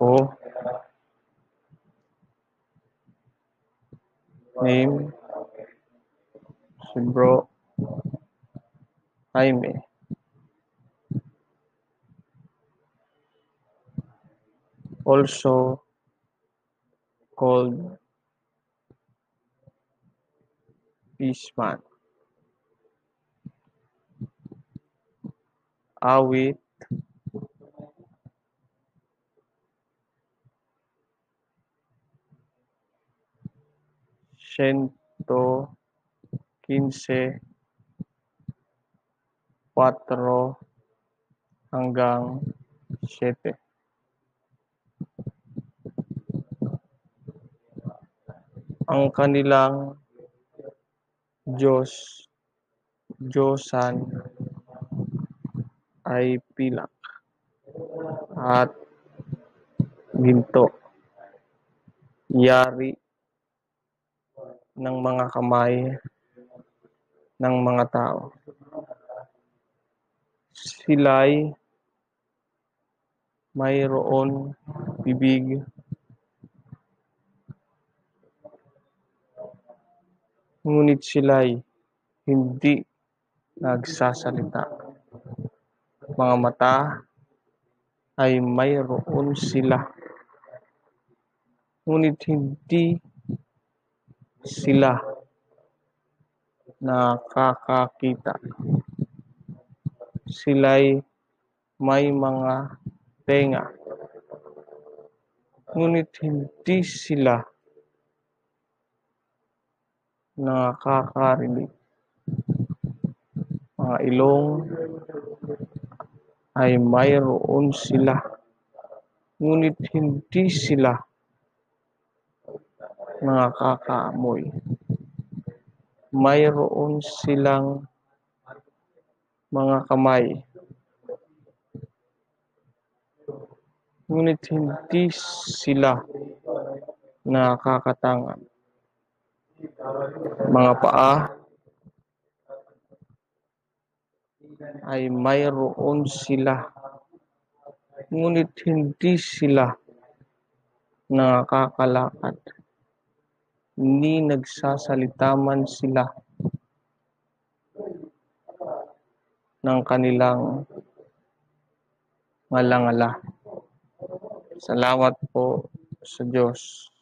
Ako, name, si Bro Jaime. Also called Fishman. Awit, Siento 15, 4 hanggang 7. Ang kanilang Diyosan ay pilak at ginto, yari ng mga kamay ng mga tao. Sila'y mayroon bibig, ngunit sila'y hindi nagsasalita. Mga mata ay mayroon sila, ngunit hindi sila nakakakita. Sila'y may mga tenga, ngunit hindi sila nakakarinig. Mga ilong ay mayroon sila, ngunit hindi sila nakakaamoy. Mayroon silang mga kamay, ngunit hindi sila nakakatangan. Mga paa ay mayroon sila, ngunit hindi sila nakakalakad. Ni nagsasalita man sila ng kanilang ngala-ngala. Salamat po sa Diyos.